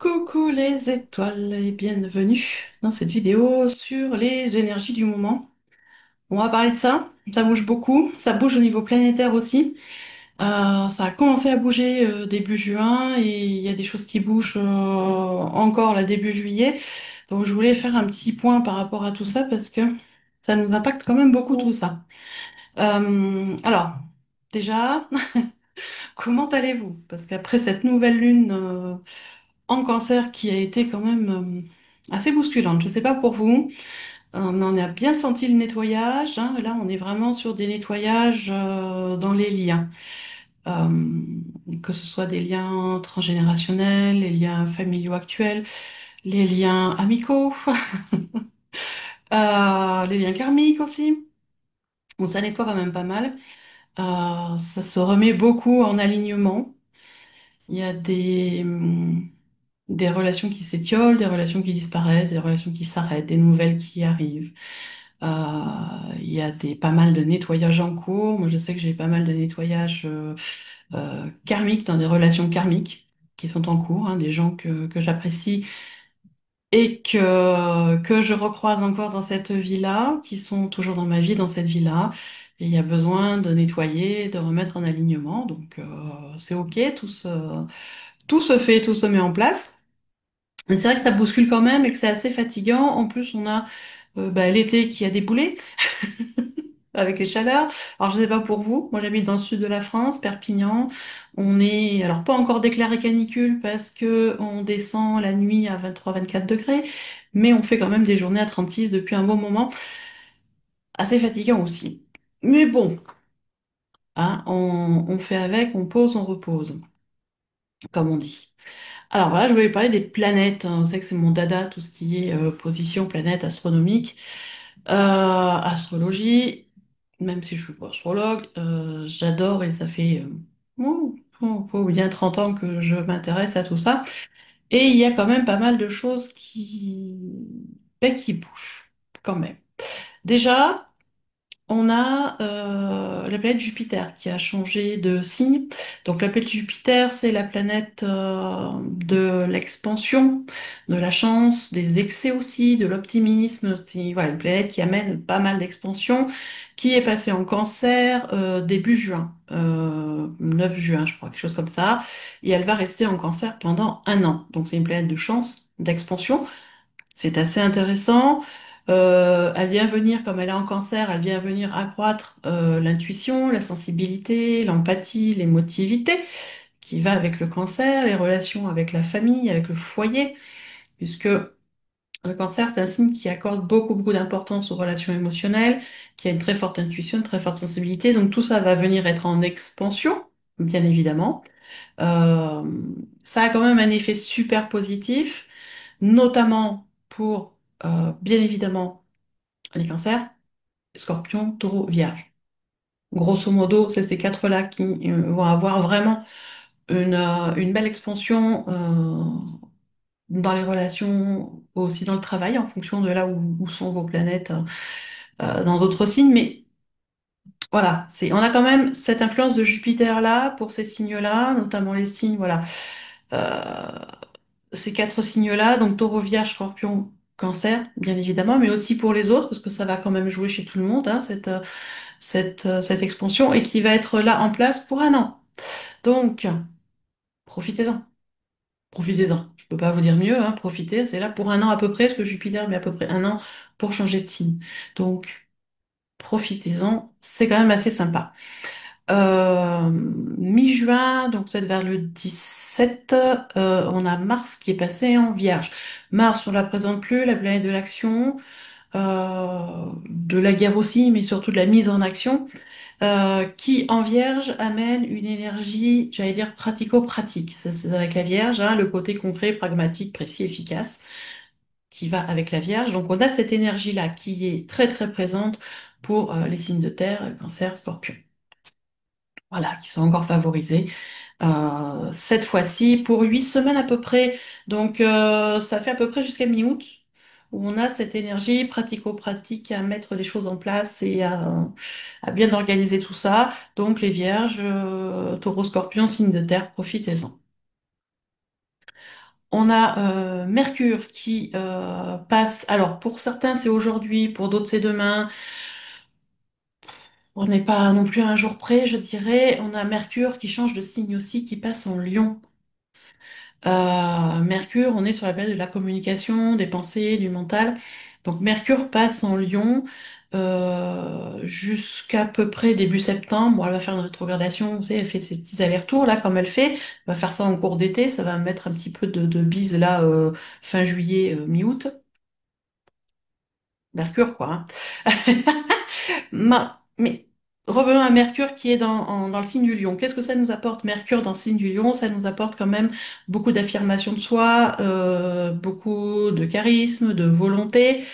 Coucou les étoiles et bienvenue dans cette vidéo sur les énergies du moment. On va parler de ça. Ça bouge beaucoup, ça bouge au niveau planétaire aussi. Ça a commencé à bouger début juin et il y a des choses qui bougent encore là début juillet. Donc je voulais faire un petit point par rapport à tout ça parce que ça nous impacte quand même beaucoup tout ça. Alors déjà, comment allez-vous? Parce qu'après cette nouvelle lune en cancer qui a été quand même assez bousculante. Je ne sais pas pour vous, on en a bien senti le nettoyage, hein. Là, on est vraiment sur des nettoyages dans les liens. Euh, que ce soit des liens transgénérationnels, les liens familiaux actuels, les liens amicaux, les liens karmiques aussi. Bon, ça nettoie quand même pas mal. Ça se remet beaucoup en alignement. Il y a des relations qui s'étiolent, des relations qui disparaissent, des relations qui s'arrêtent, des nouvelles qui arrivent. Euh, il y a pas mal de nettoyages en cours. Moi, je sais que j'ai pas mal de nettoyages karmiques dans des relations karmiques qui sont en cours, hein, des gens que j'apprécie et que je recroise encore dans cette vie-là, qui sont toujours dans ma vie, dans cette vie-là. Et il y a besoin de nettoyer, de remettre en alignement. Donc, c'est OK, tout se fait, tout se met en place. Mais c'est vrai que ça bouscule quand même et que c'est assez fatigant. En plus, on a l'été qui a déboulé avec les chaleurs. Alors, je sais pas pour vous. Moi, j'habite dans le sud de la France, Perpignan. On est, alors pas encore déclaré canicule parce que on descend la nuit à 23-24 degrés, mais on fait quand même des journées à 36 depuis un bon moment. Assez fatigant aussi. Mais bon, hein, on fait avec, on pose, on repose, comme on dit. Alors voilà, je voulais parler des planètes, hein. C'est vrai que c'est mon dada, tout ce qui est position, planète, astronomique, astrologie, même si je suis pas astrologue, j'adore et ça fait bien 30 ans que je m'intéresse à tout ça. Et il y a quand même pas mal de choses qui bougent, quand même. Déjà, on a la planète Jupiter qui a changé de signe. Donc la planète Jupiter, c'est la planète de l'expansion, de la chance, des excès aussi, de l'optimisme. C'est voilà, une planète qui amène pas mal d'expansion, qui est passée en Cancer début juin, 9 juin je crois, quelque chose comme ça. Et elle va rester en Cancer pendant un an. Donc c'est une planète de chance, d'expansion. C'est assez intéressant. Elle vient venir, comme elle est en cancer, elle vient venir accroître l'intuition, la sensibilité, l'empathie, l'émotivité, qui va avec le cancer, les relations avec la famille, avec le foyer, puisque le cancer, c'est un signe qui accorde beaucoup, beaucoup d'importance aux relations émotionnelles, qui a une très forte intuition, une très forte sensibilité. Donc tout ça va venir être en expansion, bien évidemment. Euh, Ça a quand même un effet super positif, notamment pour, bien évidemment, les cancers, scorpion, taureau, vierge. Grosso modo, c'est ces quatre-là qui vont avoir vraiment une belle expansion dans les relations, aussi dans le travail, en fonction de là où sont vos planètes dans d'autres signes. Mais voilà, on a quand même cette influence de Jupiter-là pour ces signes-là, notamment les signes, voilà. Euh, Ces quatre signes-là, donc taureau, vierge, scorpion, cancer, bien évidemment, mais aussi pour les autres, parce que ça va quand même jouer chez tout le monde, hein, cette expansion, et qui va être là en place pour un an. Donc, profitez-en. Profitez-en. Je peux pas vous dire mieux, hein, profitez, c'est là pour un an à peu près, parce que Jupiter met à peu près un an pour changer de signe. Donc, profitez-en, c'est quand même assez sympa. Mi-juin, donc peut-être vers le 17, on a Mars qui est passé en Vierge. Mars, on la présente plus, la planète de l'action, de la guerre aussi, mais surtout de la mise en action, qui en Vierge amène une énergie, j'allais dire pratico-pratique. C'est avec la Vierge, hein, le côté concret, pragmatique, précis, efficace, qui va avec la Vierge. Donc on a cette énergie-là qui est très très présente pour les signes de terre, Cancer, Scorpion. Voilà, qui sont encore favorisés cette fois-ci pour 8 semaines à peu près. Donc ça fait à peu près jusqu'à mi-août où on a cette énergie pratico-pratique à mettre les choses en place et à bien organiser tout ça. Donc les vierges, taureau, scorpion, signe de terre, profitez-en. On a Mercure qui passe, alors pour certains c'est aujourd'hui, pour d'autres c'est demain, on n'est pas non plus à un jour près, je dirais. On a Mercure qui change de signe aussi, qui passe en Lion. Mercure, on est sur la planète de la communication, des pensées, du mental. Donc Mercure passe en Lion jusqu'à peu près début septembre. Bon, elle va faire une rétrogradation, vous savez, elle fait ses petits allers-retours là, comme elle fait. Elle va faire ça en cours d'été, ça va mettre un petit peu de bise là, fin juillet, mi-août. Mercure, quoi. Hein. Mais revenons à Mercure qui est dans le signe du Lion. Qu'est-ce que ça nous apporte, Mercure dans le signe du Lion? Ça nous apporte quand même beaucoup d'affirmation de soi, beaucoup de charisme, de volonté,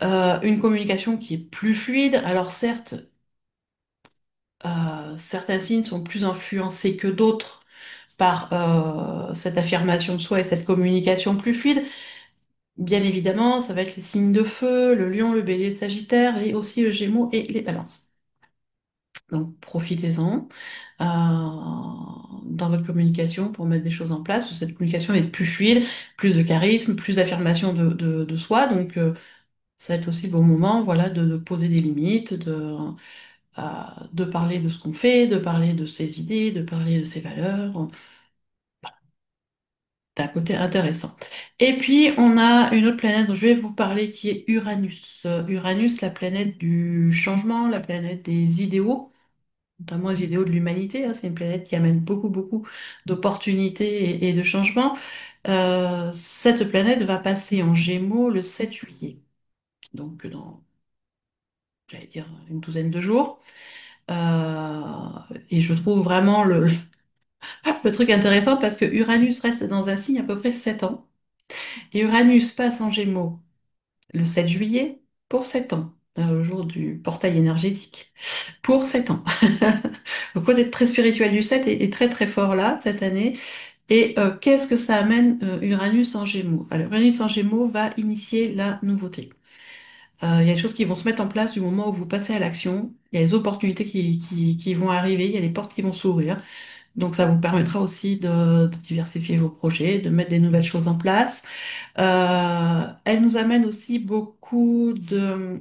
une communication qui est plus fluide. Alors certes, certains signes sont plus influencés que d'autres par cette affirmation de soi et cette communication plus fluide. Bien évidemment, ça va être les signes de feu, le Lion, le Bélier, le Sagittaire, et aussi le Gémeaux et les Balances. Donc profitez-en dans votre communication pour mettre des choses en place, où cette communication va être plus fluide, plus de charisme, plus d'affirmation de soi. Donc ça va être aussi le bon moment, voilà, de poser des limites, euh, de parler de ce qu'on fait, de parler de ses idées, de parler de ses valeurs. C'est un côté intéressant. Et puis on a une autre planète dont je vais vous parler qui est Uranus. Uranus, la planète du changement, la planète des idéaux, notamment les idéaux de l'humanité. Hein. C'est une planète qui amène beaucoup, beaucoup d'opportunités et de changements. Cette planète va passer en Gémeaux le 7 juillet, donc dans, j'allais dire, une douzaine de jours. Et je trouve vraiment le truc intéressant parce que Uranus reste dans un signe à peu près 7 ans. Et Uranus passe en Gémeaux le 7 juillet pour 7 ans, le jour du portail énergétique. Pour 7 ans. Le côté très spirituel du 7 est très très fort là, cette année. Et qu'est-ce que ça amène Uranus en Gémeaux? Alors, Uranus en Gémeaux va initier la nouveauté. Il y a des choses qui vont se mettre en place du moment où vous passez à l'action. Il y a des opportunités qui vont arriver, il y a des portes qui vont s'ouvrir. Donc, ça vous permettra aussi de diversifier vos projets, de mettre des nouvelles choses en place. Elle nous amène aussi beaucoup de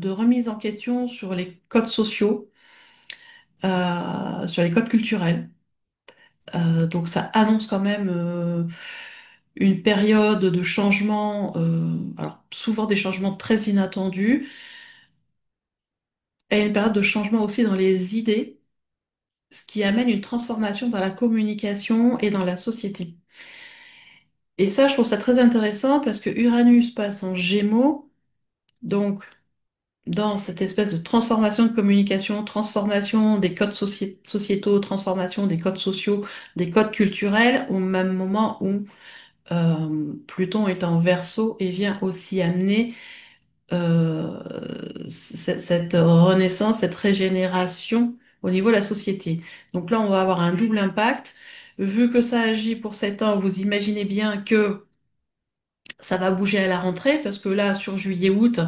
remise en question sur les codes sociaux, sur les codes culturels. Donc ça annonce quand même une période de changement, alors souvent des changements très inattendus, et une période de changement aussi dans les idées, ce qui amène une transformation dans la communication et dans la société. Et ça, je trouve ça très intéressant parce que Uranus passe en Gémeaux, donc dans cette espèce de transformation de communication, transformation des codes sociétaux, transformation des codes sociaux, des codes culturels, au même moment où Pluton est en Verseau et vient aussi amener cette renaissance, cette régénération au niveau de la société. Donc là, on va avoir un double impact. Vu que ça agit pour 7 ans, vous imaginez bien que ça va bouger à la rentrée, parce que là, sur juillet-août,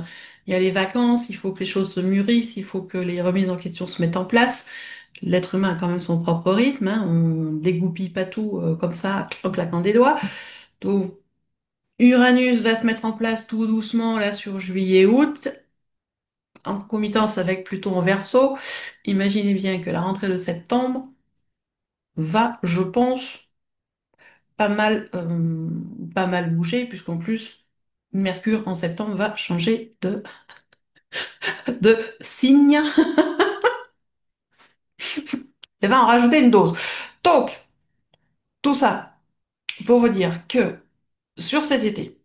il y a les vacances, il faut que les choses se mûrissent, il faut que les remises en question se mettent en place. L'être humain a quand même son propre rythme, hein, on dégoupille pas tout comme ça en claquant des doigts. Donc, Uranus va se mettre en place tout doucement là sur juillet-août, en concomitance avec Pluton en Verseau. Imaginez bien que la rentrée de septembre va, je pense, pas mal bouger, puisqu'en plus, Mercure en septembre va changer de signe et va en rajouter une dose. Donc, tout ça pour vous dire que sur cet été,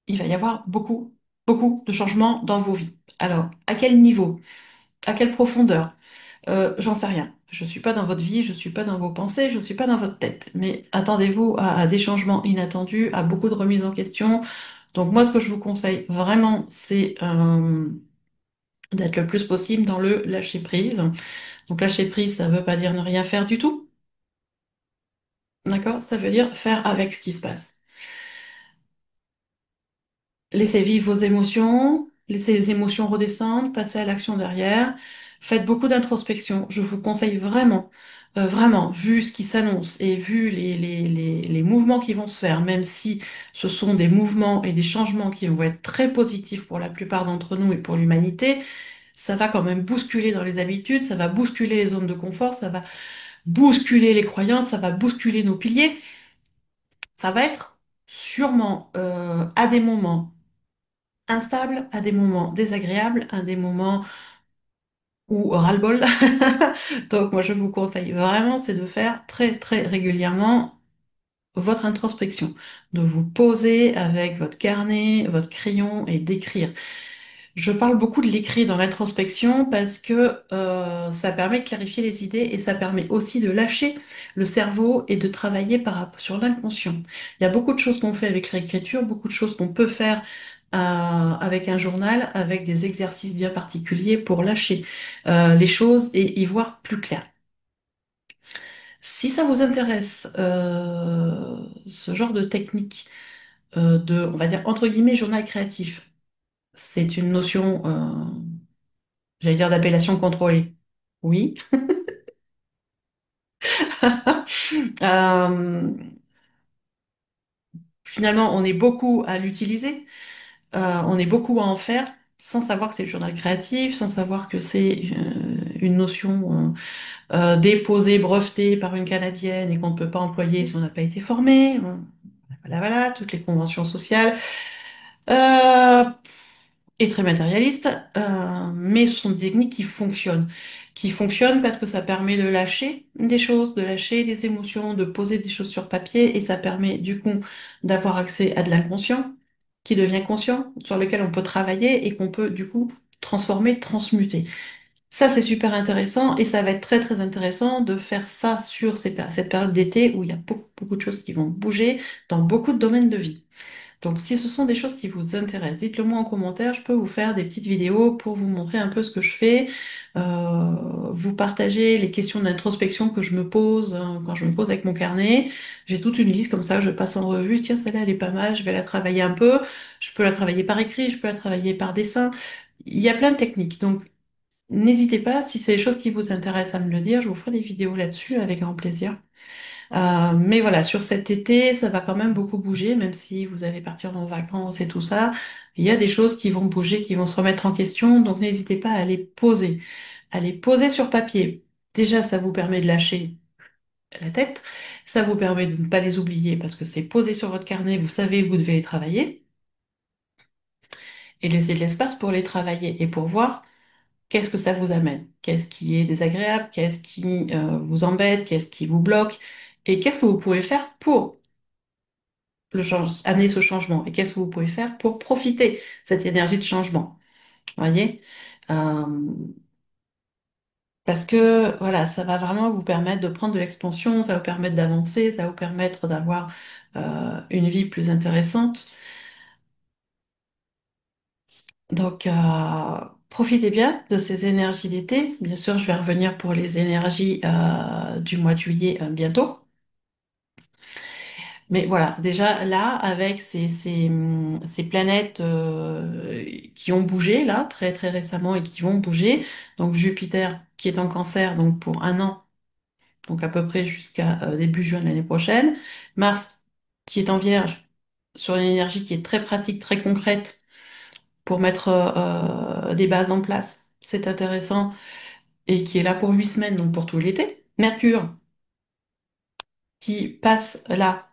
il va y avoir beaucoup, beaucoup de changements dans vos vies. Alors, à quel niveau? À quelle profondeur? J'en sais rien. Je suis pas dans votre vie, je suis pas dans vos pensées, je suis pas dans votre tête. Mais attendez-vous à des changements inattendus, à beaucoup de remises en question. Donc moi, ce que je vous conseille vraiment, c'est d'être le plus possible dans le lâcher prise. Donc lâcher prise, ça veut pas dire ne rien faire du tout. D'accord? Ça veut dire faire avec ce qui se passe. Laissez vivre vos émotions, laissez les émotions redescendre, passez à l'action derrière. Faites beaucoup d'introspection. Je vous conseille vraiment. vraiment, vu ce qui s'annonce et vu les mouvements qui vont se faire, même si ce sont des mouvements et des changements qui vont être très positifs pour la plupart d'entre nous et pour l'humanité, ça va quand même bousculer dans les habitudes, ça va bousculer les zones de confort, ça va bousculer les croyances, ça va bousculer nos piliers. Ça va être sûrement à des moments instable, à des moments désagréables, à des moments où ras-le-bol. Donc moi je vous conseille vraiment, c'est de faire très très régulièrement votre introspection, de vous poser avec votre carnet, votre crayon et d'écrire. Je parle beaucoup de l'écrit dans l'introspection parce que ça permet de clarifier les idées et ça permet aussi de lâcher le cerveau et de travailler sur l'inconscient. Il y a beaucoup de choses qu'on fait avec l'écriture, beaucoup de choses qu'on peut faire avec un journal, avec des exercices bien particuliers pour lâcher les choses et y voir plus clair. Si ça vous intéresse, ce genre de technique on va dire, entre guillemets, journal créatif, c'est une notion, j'allais dire d'appellation contrôlée. Oui. Euh, Finalement, on est beaucoup à l'utiliser, on est beaucoup à en faire, sans savoir que c'est le journal créatif, sans savoir que c'est une notion déposée, brevetée par une Canadienne et qu'on ne peut pas employer si on n'a pas été formé. Voilà, voilà, toutes les conventions sociales. Euh, et très matérialiste, mais ce sont des techniques qui fonctionnent parce que ça permet de lâcher des choses, de lâcher des émotions, de poser des choses sur papier, et ça permet du coup d'avoir accès à de l'inconscient qui devient conscient, sur lequel on peut travailler et qu'on peut du coup transformer, transmuter. Ça, c'est super intéressant et ça va être très très intéressant de faire ça sur cette période d'été où il y a beaucoup, beaucoup de choses qui vont bouger dans beaucoup de domaines de vie. Donc, si ce sont des choses qui vous intéressent, dites-le moi en commentaire. Je peux vous faire des petites vidéos pour vous montrer un peu ce que je fais, vous partager les questions d'introspection que je me pose quand je me pose avec mon carnet. J'ai toute une liste comme ça, je passe en revue. Tiens, celle-là, elle est pas mal, je vais la travailler un peu. Je peux la travailler par écrit, je peux la travailler par dessin. Il y a plein de techniques. Donc, n'hésitez pas, si c'est des choses qui vous intéressent, à me le dire. Je vous ferai des vidéos là-dessus avec grand plaisir. Mais voilà, sur cet été, ça va quand même beaucoup bouger, même si vous allez partir en vacances et tout ça. Il y a des choses qui vont bouger, qui vont se remettre en question, donc n'hésitez pas à les poser sur papier. Déjà, ça vous permet de lâcher la tête, ça vous permet de ne pas les oublier parce que c'est posé sur votre carnet, vous savez que vous devez les travailler, et laisser de l'espace pour les travailler et pour voir qu'est-ce que ça vous amène, qu'est-ce qui est désagréable, qu'est-ce qui vous embête, qu'est-ce qui vous bloque, et qu'est-ce que vous pouvez faire pour amener ce changement et qu'est-ce que vous pouvez faire pour profiter de cette énergie de changement. Voyez? Euh, Parce que voilà, ça va vraiment vous permettre de prendre de l'expansion, ça va vous permettre d'avancer, ça va vous permettre d'avoir une vie plus intéressante. Donc, profitez bien de ces énergies d'été. Bien sûr, je vais revenir pour les énergies du mois de juillet bientôt. Mais voilà, déjà là, avec ces planètes qui ont bougé là très très récemment et qui vont bouger, donc Jupiter qui est en Cancer donc pour un an, donc à peu près jusqu'à début juin de l'année prochaine, Mars qui est en Vierge sur une énergie qui est très pratique, très concrète pour mettre des bases en place, c'est intéressant, et qui est là pour 8 semaines, donc pour tout l'été. Mercure qui passe là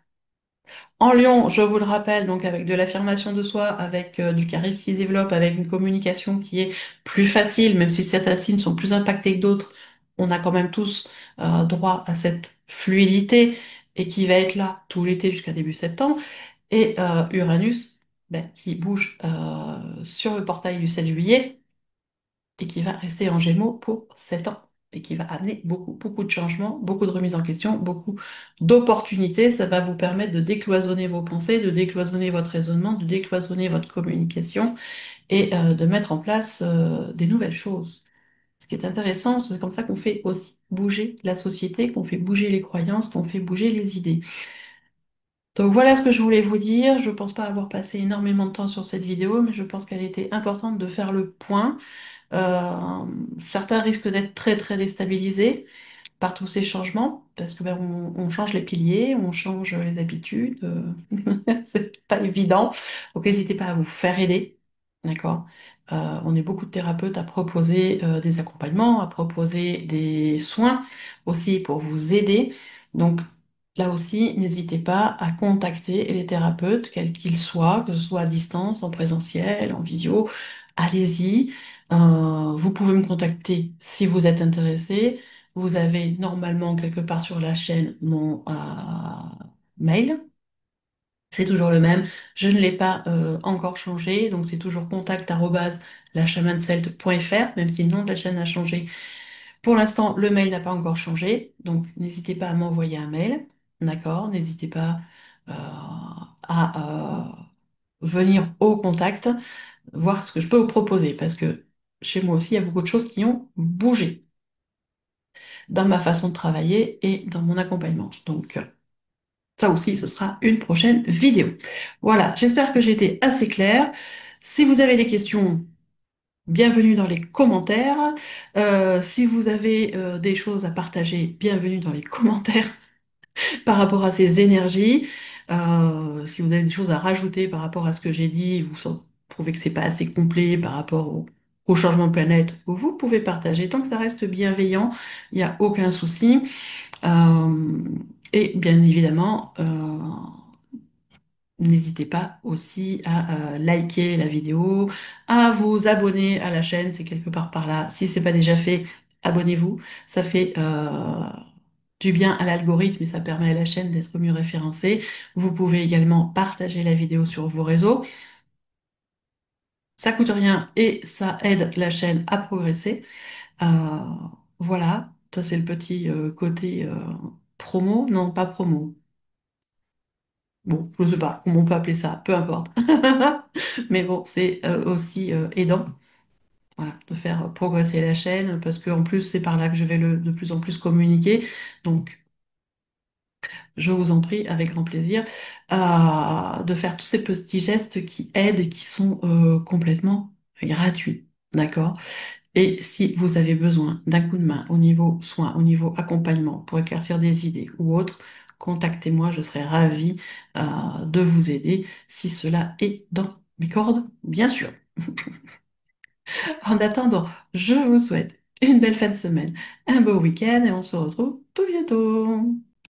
en Lyon, je vous le rappelle, donc avec de l'affirmation de soi, avec du charisme qui se développe, avec une communication qui est plus facile, même si certains signes sont plus impactés que d'autres, on a quand même tous droit à cette fluidité et qui va être là tout l'été jusqu'à début septembre. Et Uranus, ben, qui bouge sur le portail du 7 juillet et qui va rester en Gémeaux pour 7 ans et qui va amener beaucoup, beaucoup de changements, beaucoup de remises en question, beaucoup d'opportunités. Ça va vous permettre de décloisonner vos pensées, de décloisonner votre raisonnement, de décloisonner votre communication et de mettre en place des nouvelles choses. Ce qui est intéressant, c'est comme ça qu'on fait aussi bouger la société, qu'on fait bouger les croyances, qu'on fait bouger les idées. Donc voilà ce que je voulais vous dire. Je ne pense pas avoir passé énormément de temps sur cette vidéo, mais je pense qu'elle était importante de faire le point. Euh, Certains risquent d'être très très déstabilisés. par tous ces changements, parce que ben, on change les piliers, on change les habitudes, c'est pas évident. Donc n'hésitez pas à vous faire aider, d'accord? On est beaucoup de thérapeutes à proposer des accompagnements, à proposer des soins aussi pour vous aider. Donc là aussi, n'hésitez pas à contacter les thérapeutes, quels qu'ils soient, que ce soit à distance, en présentiel, en visio. Allez-y. Vous pouvez me contacter si vous êtes intéressé. Vous avez normalement quelque part sur la chaîne mon mail. C'est toujours le même. Je ne l'ai pas encore changé, donc c'est toujours contact@lachamancelt.fr, même si le nom de la chaîne a changé. Pour l'instant, le mail n'a pas encore changé, donc n'hésitez pas à m'envoyer un mail. D'accord? N'hésitez pas euh, à venir au contact, voir ce que je peux vous proposer, parce que chez moi aussi, il y a beaucoup de choses qui ont bougé dans ma façon de travailler et dans mon accompagnement. Donc, ça aussi, ce sera une prochaine vidéo. Voilà, j'espère que j'ai été assez claire. Si vous avez des questions, bienvenue dans les commentaires. Si vous avez des choses à partager, bienvenue dans les commentaires par rapport à ces énergies. Si vous avez des choses à rajouter par rapport à ce que j'ai dit, trouvez que c'est pas assez complet par rapport au changement de planète, vous pouvez partager. Tant que ça reste bienveillant, il n'y a aucun souci. Euh, et bien évidemment, n'hésitez pas aussi à liker la vidéo, à vous abonner à la chaîne, c'est quelque part par là. Si c'est pas déjà fait, abonnez-vous. Ça fait du bien à l'algorithme et ça permet à la chaîne d'être mieux référencée. Vous pouvez également partager la vidéo sur vos réseaux. Ça coûte rien et ça aide la chaîne à progresser. Euh, voilà, ça c'est le petit côté promo. Non, pas promo. Bon, je sais pas comment on peut appeler ça, peu importe. Mais bon, c'est aussi aidant, voilà, de faire progresser la chaîne, parce qu'en plus, c'est par là que je vais de plus en plus communiquer. Donc, je vous en prie, avec grand plaisir, de faire tous ces petits gestes qui aident et qui sont complètement gratuits. D'accord? Et si vous avez besoin d'un coup de main au niveau soins, au niveau accompagnement, pour éclaircir des idées ou autre, contactez-moi, je serai ravie de vous aider si cela est dans mes cordes, bien sûr. En attendant, je vous souhaite une belle fin de semaine, un beau week-end et on se retrouve tout bientôt.